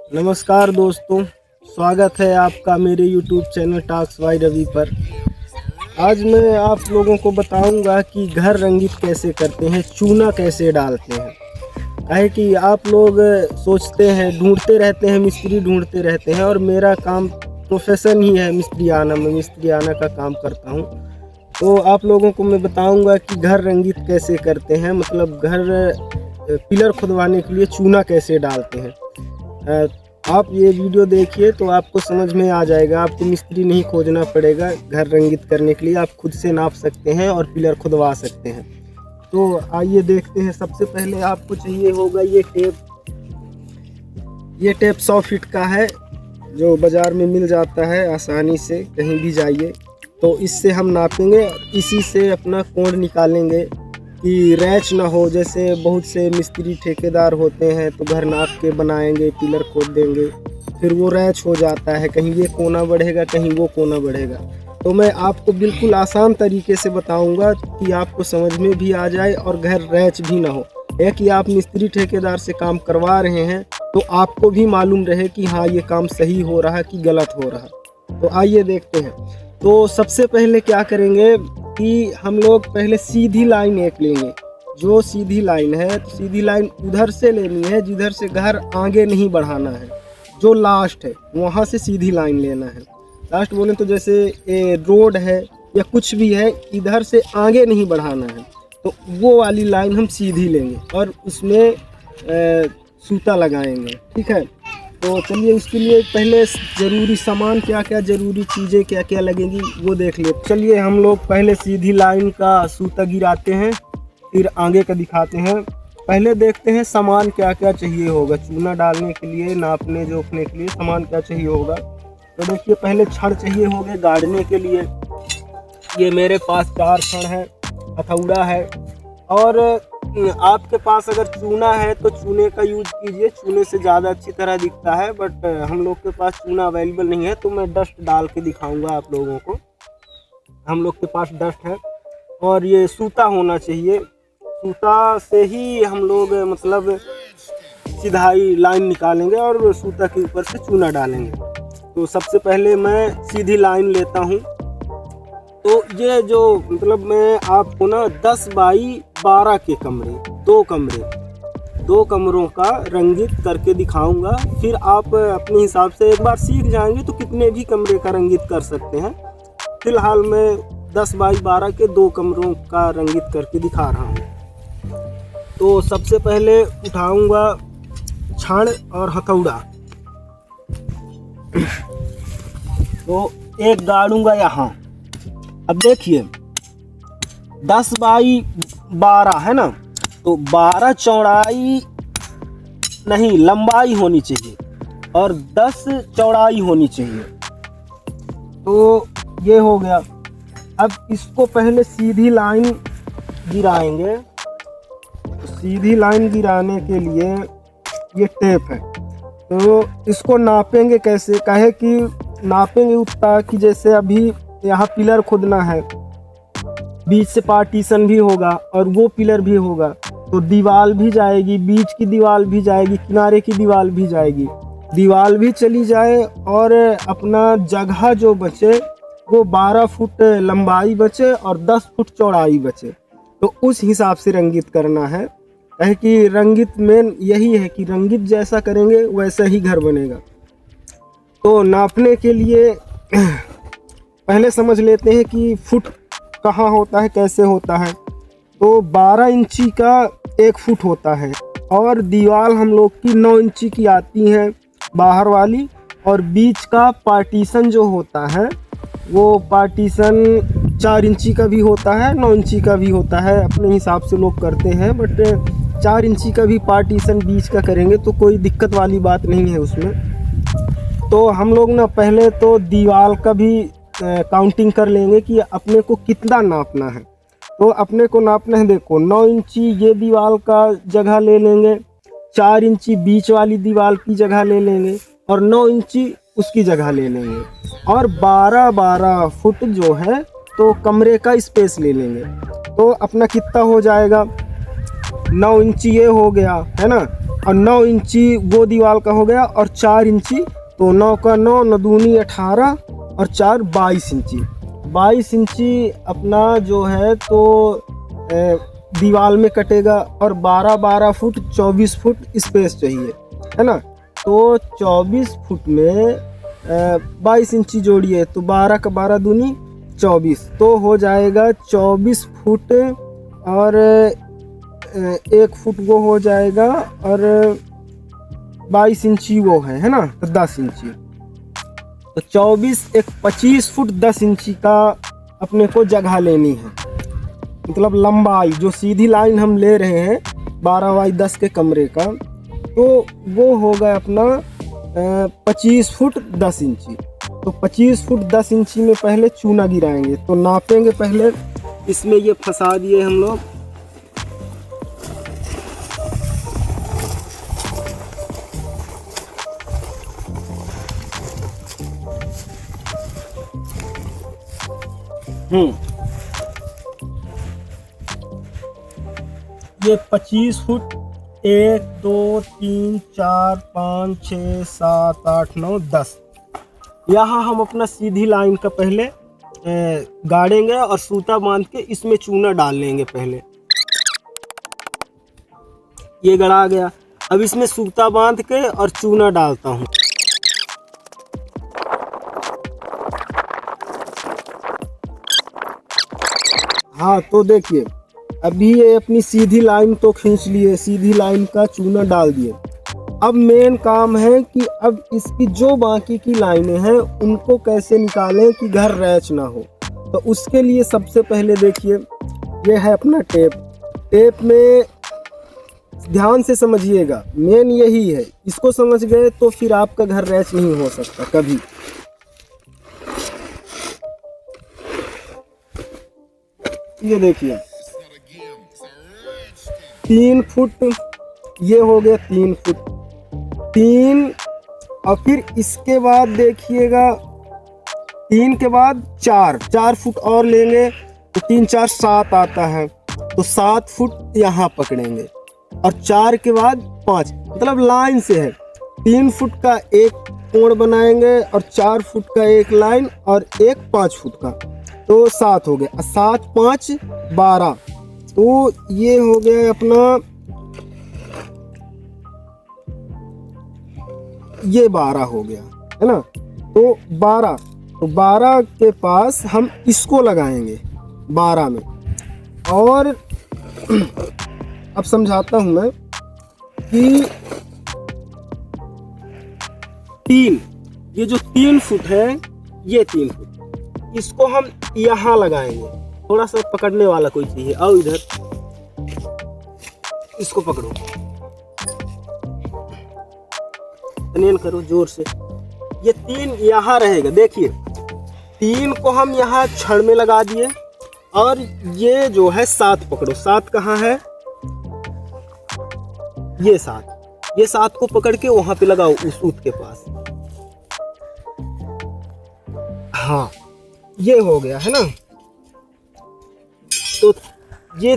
नमस्कार दोस्तों, स्वागत है आपका मेरे YouTube channel talks by Ravi पर। आज मैं आप लोगों को बताऊंगा कि घर रंगीत कैसे करते हैं, चूना कैसे डालते हैं। काहे कि आप लोग सोचते हैं, ढूंढते रहते हैं, मिस्त्री ढूंढते रहते हैं, और मेरा काम प्रोफेशन ही है मिस्त्री आना। मैं मिस्त्री आना का काम करता हूं। तो आप लोगों को मैं बताऊंगा कि घर रंगीत कैसे करते हैं, मतलब घर पिलर खुदवाने के लिए चूना कैसे डालते हैं। आप ये वीडियो देखिए तो आपको समझ में आ जाएगा। आपको मिस्त्री नहीं खोजना पड़ेगा घर रंगीत करने के लिए, आप खुद से नाप सकते हैं और पिलर खुदवा सकते हैं। तो आइए देखते हैं। सबसे पहले आपको चाहिए होगा ये टेप। ये टेप 100 फीट का है, जो बाज़ार में मिल जाता है आसानी से, कहीं भी जाइए। तो इससे हम नापेंगे, इसी से अपना कोण निकालेंगे कि रैच ना हो। जैसे बहुत से मिस्त्री ठेकेदार होते हैं तो घर नाप के बनाएंगे, पिलर खोद देंगे, फिर वो रैच हो जाता है, कहीं ये कोना बढ़ेगा कहीं वो कोना बढ़ेगा। तो मैं आपको बिल्कुल आसान तरीके से बताऊंगा कि आपको समझ में भी आ जाए और घर रैच भी ना हो। है कि आप मिस्त्री ठेकेदार से काम करवा रहे हैं तो आपको भी मालूम रहे कि हाँ ये काम सही हो रहा कि गलत हो रहा। तो आइए देखते हैं। तो सबसे पहले क्या करेंगे कि हम लोग पहले सीधी लाइन एक लेंगे। जो सीधी लाइन है, तो सीधी लाइन उधर से लेनी है जिधर से घर आगे नहीं बढ़ाना है। जो लास्ट है वहाँ से सीधी लाइन लेना है। लास्ट बोले तो जैसे रोड है या कुछ भी है, इधर से आगे नहीं बढ़ाना है, तो वो वाली लाइन हम सीधी लेंगे और उसमें सूता लगाएंगे। ठीक है। तो चलिए, उसके लिए पहले ज़रूरी सामान क्या क्या, ज़रूरी चीज़ें क्या क्या लगेंगी वो देख ले। चलिए, हम लोग पहले सीधी लाइन का सूता गिराते हैं, फिर आगे का दिखाते हैं। पहले देखते हैं सामान क्या क्या चाहिए होगा चूना डालने के लिए, नापने जोखने के लिए सामान क्या चाहिए होगा। तो देखिए, पहले छड़ चाहिए होंगे गाड़ने के लिए। ये मेरे पास 4 छड़ है, हथौड़ा है। और आपके पास अगर चूना है तो चूने का यूज कीजिए, चूने से ज़्यादा अच्छी तरह दिखता है। बट हम लोग के पास चूना अवेलेबल नहीं है, तो मैं डस्ट डाल के दिखाऊंगा आप लोगों को। हम लोग के पास डस्ट है। और ये सूता होना चाहिए, सूता से ही हम लोग मतलब सीधाई लाइन निकालेंगे और सूता के ऊपर से चूना डालेंगे। तो सबसे पहले मैं सीधी लाइन लेता हूँ। तो ये जो मतलब मैं आपको ना 10 बाई 12 के कमरे, दो कमरों का रंगीत करके दिखाऊंगा। फिर आप अपने हिसाब से एक बार सीख जाएंगे तो कितने भी कमरे का रंगीत कर सकते हैं। फिलहाल मैं 10 बाई 12 के 2 कमरों का रंगीत करके दिखा रहा हूँ। तो सबसे पहले उठाऊंगा छड़ और हथौड़ा। तो एक गाड़ूंगा यहाँ। अब देखिए, 10 बाई 12 है ना, तो 12 चौड़ाई नहीं, लंबाई होनी चाहिए और 10 चौड़ाई होनी चाहिए। तो ये हो गया। अब इसको पहले सीधी लाइन गिराएंगे। तो सीधी लाइन गिराने के लिए ये टेप है, तो इसको नापेंगे कैसे। कहे कि नापेंगे उतना कि जैसे अभी यहाँ पिलर खोदना है, बीच से पार्टीशन भी होगा और वो पिलर भी होगा, तो दीवार भी जाएगी, बीच की दीवार भी जाएगी, किनारे की दीवार भी जाएगी, दीवार भी चली जाए और अपना जगह जो बचे वो 12 फुट लंबाई बचे और 10 फुट चौड़ाई बचे। तो उस हिसाब से रंगीत करना है। कहे कि रंगीत मेन यही है कि रंगीत जैसा करेंगे वैसा ही घर बनेगा। तो नापने के लिए पहले समझ लेते हैं कि फुट कहाँ होता है, कैसे होता है। तो 12 इंची का 1 फुट होता है और दीवार हम लोग की 9 इंची की आती है बाहर वाली, और बीच का पार्टीशन जो होता है वो पार्टीशन 4 इंची का भी होता है, 9 इंची का भी होता है। अपने हिसाब से लोग करते हैं, बट 4 इंची का भी पार्टीशन बीच का करेंगे तो कोई दिक्कत वाली बात नहीं है उसमें। तो हम लोग ना पहले तो दीवार का भी काउंटिंग कर लेंगे कि अपने को कितना नापना है। तो अपने को नापना है, देखो 9 इंची ये दीवार का जगह ले लेंगे, 4 इंची बीच वाली दीवार की जगह ले लेंगे और 9 इंची उसकी जगह ले लेंगे, और 12-12 फुट जो है तो कमरे का स्पेस ले लेंगे। तो अपना कितना हो जाएगा, 9 इंची ये हो गया है ना, और 9 इंची वो दीवार का हो गया और 4 इंची, तो 9 का 9, 9 दूनी 18 और 4 22 इंची। 22 इंची अपना जो है तो दीवार में कटेगा और 12 फुट 24 फुट स्पेस चाहिए, है ना। तो 24 फुट में 22 इंची जोड़िए तो 12 का 12 दूनी 24, तो हो जाएगा 24 फुट और 1 फुट वो हो जाएगा और 22 इंची वो है ना, तो 10 इंची। तो 24 एक 25 फुट 10 इंची का अपने को जगह लेनी है, मतलब लंबाई जो सीधी लाइन हम ले रहे हैं 12 बाई 10 के कमरे का, तो वो होगा अपना 25 फुट 10 इंची। तो 25 फुट 10 इंची में पहले चूना गिराएंगे, तो नापेंगे पहले। इसमें ये फंसा दिए हम लोग, ये 25 फुट 1 2 3 4 5 6 7 8 9 10। यहाँ हम अपना सीधी लाइन का पहले गाड़ेंगे और सूता बांध के इसमें चूना डाल लेंगे पहले। ये गड़ा गया, अब इसमें सूता बांध के और चूना डालता हूँ। हाँ, तो देखिए अभी ये अपनी सीधी लाइन तो खींच लिए, सीधी लाइन का चूना डाल दिए। अब मेन काम है कि अब इसकी जो बाकी की लाइनें हैं उनको कैसे निकालें कि घर रैच ना हो। तो उसके लिए सबसे पहले देखिए ये है अपना टेप। टेप में ध्यान से समझिएगा, मेन यही है, इसको समझ गए तो फिर आपका घर रैच नहीं हो सकता कभी। ये देखिए 3 फुट ये हो गया, 3 फुट 3, और फिर इसके बाद देखिएगा 3 के बाद 4 फुट और लेंगे तो 3 4 7 आता है, तो 7 फुट यहाँ पकड़ेंगे और 4 के बाद 5, मतलब लाइन से है। 3 फुट का एक कोण बनाएंगे और 4 फुट का एक लाइन और एक 5 फुट का, तो 7 हो गया। 7 5 12, तो ये हो गया अपना ये 12 हो गया, है ना। तो 12 के पास हम इसको लगाएंगे 12 में। और अब समझाता हूं मैं कि 3, ये जो 3 फुट है, ये 3 फुट इसको हम यहाँ लगाएंगे। थोड़ा सा पकड़ने वाला कोई चाहिए, आओ इधर, इसको पकड़ो, अनियन करो जोर से। ये 3 यहाँ रहेगा, देखिए 3 को हम यहाँ छड़ में लगा दिए और ये जो है 7 पकड़ो। 7 कहाँ है, ये 7 को पकड़ के वहां पे लगाओ उस ऊत के पास। हाँ, ये हो गया, है ना। तो ये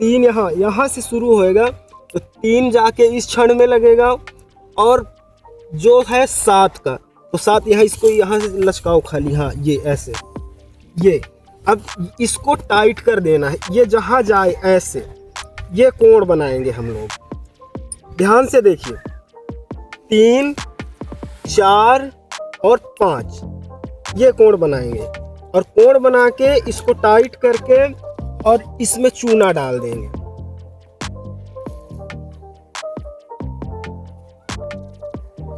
3 यहाँ से शुरू होएगा, तो 3 जाके इस क्षण में लगेगा और जो है 7 का, तो 7 यहाँ, इसको यहाँ से लचकाओ खाली, हाँ ये ऐसे, ये अब इसको टाइट कर देना है, ये जहाँ जाए ऐसे, ये कोण बनाएंगे हम लोग। ध्यान से देखिए 3 4 और 5 ये कोण बनाएंगे और कोण बना के इसको टाइट करके और इसमें चूना डाल देंगे।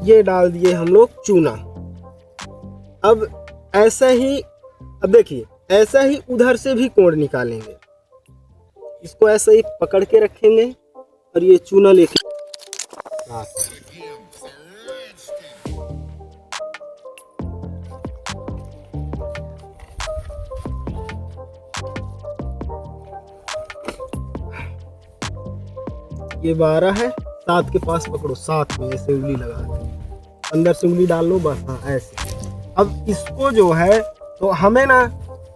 ये डाल दिए हम लोग चूना। अब ऐसा ही, अब देखिए ऐसा ही उधर से भी कोण निकालेंगे। इसको ऐसा ही पकड़ के रखेंगे और ये चूना लेके ये 12 है, 7 के पास पकड़ो, 7 में ऐसे उंगली लगा दो, अंदर से उंगली डाल लो बस, हाँ ऐसे। अब इसको जो है तो हमें ना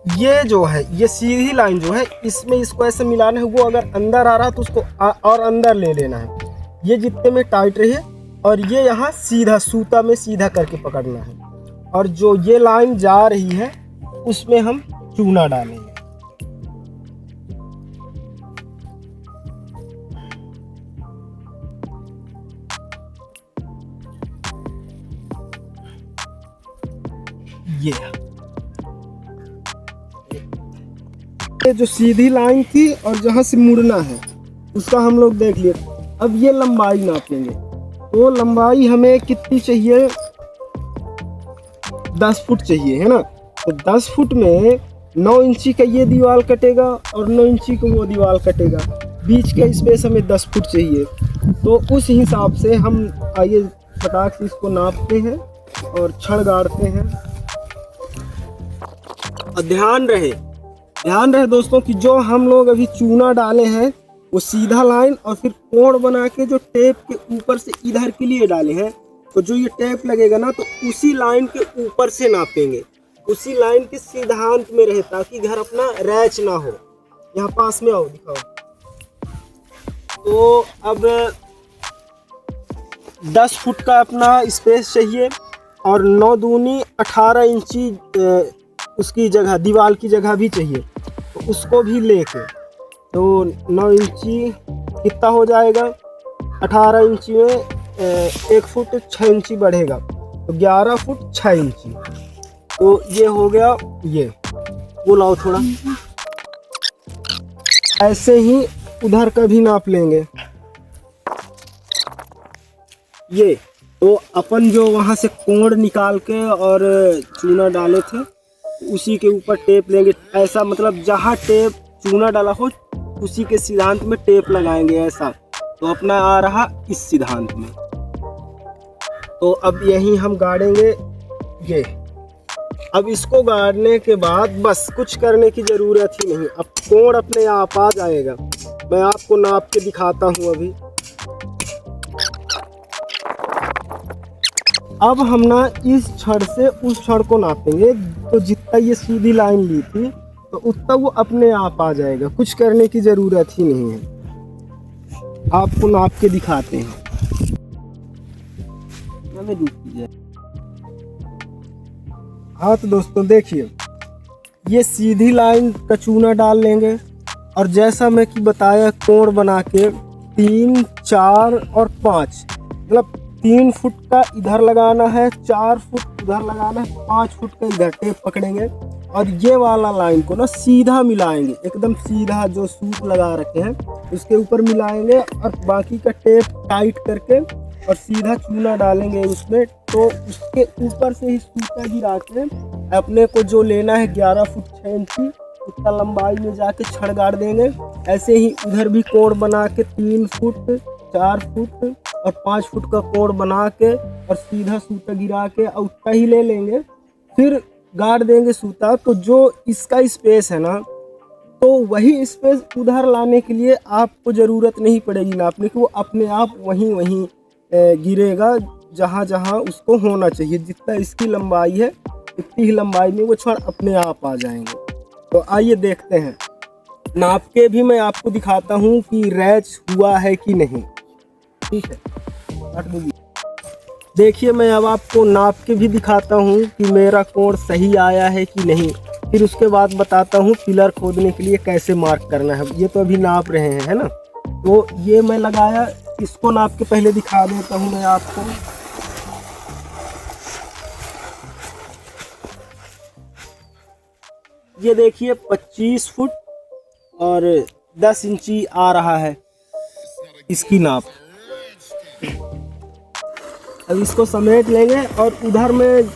ये जो है ये सीधी लाइन जो है इसमें इसको ऐसे मिलाना है, वो अगर अंदर आ रहा है तो उसको और अंदर ले लेना है, ये जितने में टाइट रहे, और ये यहाँ सीधा सूता में सीधा करके पकड़ना है, और जो ये लाइन जा रही है उसमें हम चूना डालेंगे। ये जो सीधी लाइन थी और जहाँ से मुड़ना है उसका हम लोग देख लिए। अब ये लंबाई नापेंगे, तो लंबाई हमें कितनी चाहिए, 10 फुट चाहिए, है ना। तो 10 फुट में 9 इंची का ये दीवार कटेगा और 9 इंची का वो दीवार कटेगा, बीच का स्पेस हमें 10 फुट चाहिए। तो उस हिसाब से हम आइए फटाक से इसको नापते हैं और छड़ गाड़ते हैं। और ध्यान रहे दोस्तों कि जो हम लोग अभी चूना डाले हैं वो सीधा लाइन और फिर कोण बना के जो टेप के ऊपर से इधर के लिए डाले हैं, तो जो ये टेप लगेगा ना तो उसी लाइन के ऊपर से नापेंगे, उसी लाइन के सिद्धांत में रहे, ताकि घर अपना रैच ना हो। यहाँ पास में आओ दिखाओ। तो अब 10 फुट का अपना स्पेस चाहिए और 9 दूनी 18 इंची उसकी जगह दीवार की जगह भी चाहिए, तो उसको भी लेके तो 9 इंची कितना हो जाएगा, 18 इंची में 1 फुट 6 इंची बढ़ेगा, तो 11 फुट 6 इंची। तो ये हो गया, ये वो लाओ थोड़ा। ऐसे ही उधर का भी नाप लेंगे। ये तो अपन जो वहाँ से कोण निकाल के और चूना डाले थे उसी के ऊपर टेप लेंगे, ऐसा मतलब जहाँ टेप चूना डाला हो उसी के सिद्धांत में टेप लगाएंगे, ऐसा। तो अपना आ रहा इस सिद्धांत में। तो अब यही हम गाड़ेंगे ये। अब इसको गाड़ने के बाद बस कुछ करने की ज़रूरत ही नहीं, अब कोण अपने आप आ जाएगा। मैं आपको नाप के दिखाता हूँ अभी। अब हम ना इस छड़ से उस छड़ को नापेंगे, तो जितना ये सीधी लाइन ली थी तो उतना वो अपने आप आ जाएगा, कुछ करने की ज़रूरत ही नहीं है। आपको नाप के दिखाते हैं। हाँ तो दोस्तों देखिए, ये सीधी लाइन का चूना डाल लेंगे और जैसा मैं कि बताया कोण बना के 3, 4 और 5, मतलब 3 फुट का इधर लगाना है, 4 फुट उधर लगाना है, 5 फुट का इधर टेप पकड़ेंगे और ये वाला लाइन को ना सीधा मिलाएंगे, एकदम सीधा जो सूत लगा रखे हैं उसके ऊपर मिलाएंगे और बाकी का टेप टाइट करके और सीधा चूना डालेंगे उसमें। तो उसके ऊपर से ही सूता गिरा के अपने को जो लेना है 11 फुट 6 इंची उतना लंबाई में जाके छड़ गाड़ देंगे। ऐसे ही उधर भी कोण बना के 3 फुट 4 फुट और 5 फुट का कोण बना के और सीधा सूता गिरा के और उतना ही ले लेंगे, फिर गाड़ देंगे सूता। तो जो इसका स्पेस है ना, तो वही स्पेस उधर लाने के लिए आपको ज़रूरत नहीं पड़ेगी नापने की, वो अपने आप वहीं गिरेगा जहाँ जहाँ उसको होना चाहिए। जितना इसकी लंबाई है इतनी ही लंबाई में वो छड़ अपने आप आ जाएंगे। तो आइए देखते हैं, नाप के भी मैं आपको दिखाता हूँ कि रैच हुआ है कि नहीं। ठीक है, देखिए मैं अब आपको नाप के भी दिखाता हूँ कि मेरा कोण सही आया है कि नहीं। फिर उसके बाद बताता हूँ पिलर खोदने के लिए कैसे मार्क करना है। ये तो अभी नाप रहे हैं, है ना। तो ये मैं लगाया, इसको नाप के पहले दिखा देता हूँ मैं आपको। ये देखिए 25 फुट और 10 इंची आ रहा है इसकी नाप। अब इसको समेट लेंगे और उधर में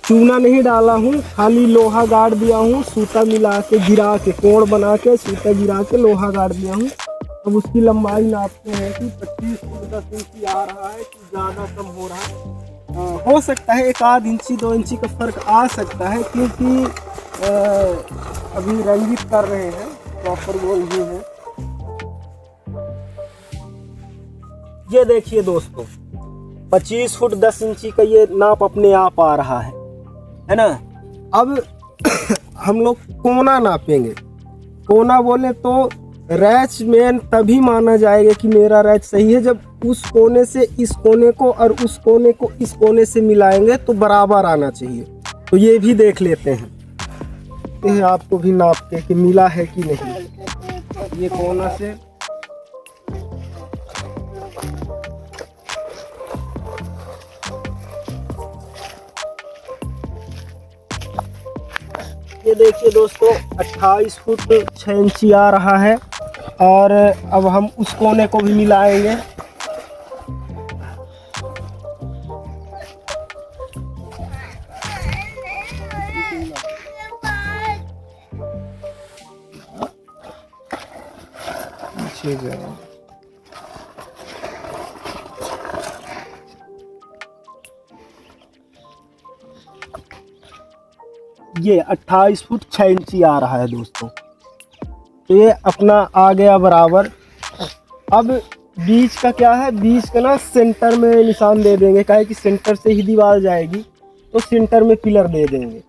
चूना नहीं डाला हूँ, खाली लोहा गाड़ दिया हूँ, सूता मिला के गिरा के कोण बना के सूता गिरा के लोहा गाड़ दिया हूँ। अब उसकी लंबाई नापते हैं कि 25 फुट 10 इंची आ रहा है कि ज़्यादा कम हो रहा है। हो सकता है 1 इंची 2 इंची का फ़र्क आ सकता है, क्योंकि अभी रंजित कर रहे हैं, प्रॉपर वो नहीं है। ये देखिए दोस्तों 25 फुट 10 इंची का ये नाप अपने आप आ रहा है ना। अब हम लोग कोना नापेंगे। कोना बोले तो रैच में तभी माना जाएगा कि मेरा रैच सही है जब उस कोने से इस कोने को और उस कोने को इस कोने से मिलाएंगे तो बराबर आना चाहिए। तो ये भी देख लेते हैं आपको भी नाप के कि मिला है कि नहीं। ये कोना से ये देखिए दोस्तों 28 फुट 6 इंची आ रहा है। और अब हम उस कोने को भी मिलाएंगे। ये 28 फुट 6 इंची आ रहा है दोस्तों। तो ये अपना आ गया बराबर। अब बीच का क्या है, बीच का ना सेंटर में निशान दे देंगे, काहे कि सेंटर से ही दीवार जाएगी तो सेंटर में पिलर दे देंगे।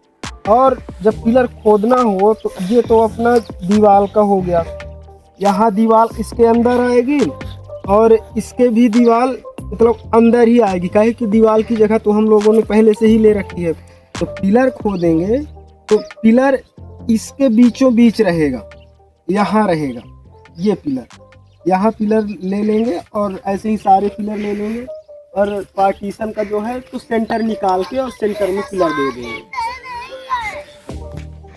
और जब पिलर खोदना हो तो ये तो अपना दीवार का हो गया, यहाँ दीवार इसके अंदर आएगी और इसके भी दीवार मतलब अंदर ही आएगी, काहे कि दीवार की जगह तो हम लोगों ने पहले से ही ले रखी है। तो पिलर खोदेंगे तो पिलर इसके बीचों बीच रहेगा, यहाँ रहेगा ये पिलर, यहाँ पिलर ले लेंगे और ऐसे ही सारे पिलर ले लेंगे और पार्टीशन का जो है तो सेंटर निकाल के और सेंटर में पिलर दे देंगे।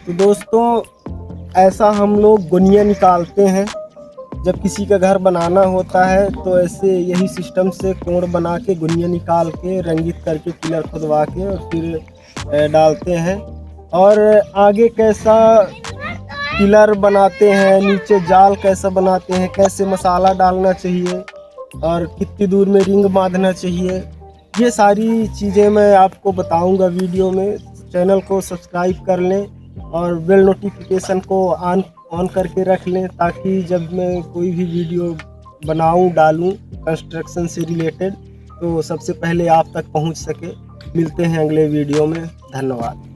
तो दोस्तों ऐसा हम लोग गुनिया निकालते हैं जब किसी का घर बनाना होता है, तो ऐसे यही सिस्टम से कोण बना के गुनिया निकाल के रंगीत करके पिलर खुदवा के और फिर डालते हैं। और आगे कैसा पिलर बनाते हैं, नीचे जाल कैसा बनाते हैं, कैसे मसाला डालना चाहिए और कितनी दूर में रिंग बांधना चाहिए, ये सारी चीज़ें मैं आपको बताऊंगा वीडियो में। चैनल को सब्सक्राइब कर लें और बेल नोटिफिकेशन को ऑन करके रख लें, ताकि जब मैं कोई भी वीडियो बनाऊं डालूं कंस्ट्रक्शन से रिलेटेड तो सबसे पहले आप तक पहुंच सके। मिलते हैं अगले वीडियो में। धन्यवाद।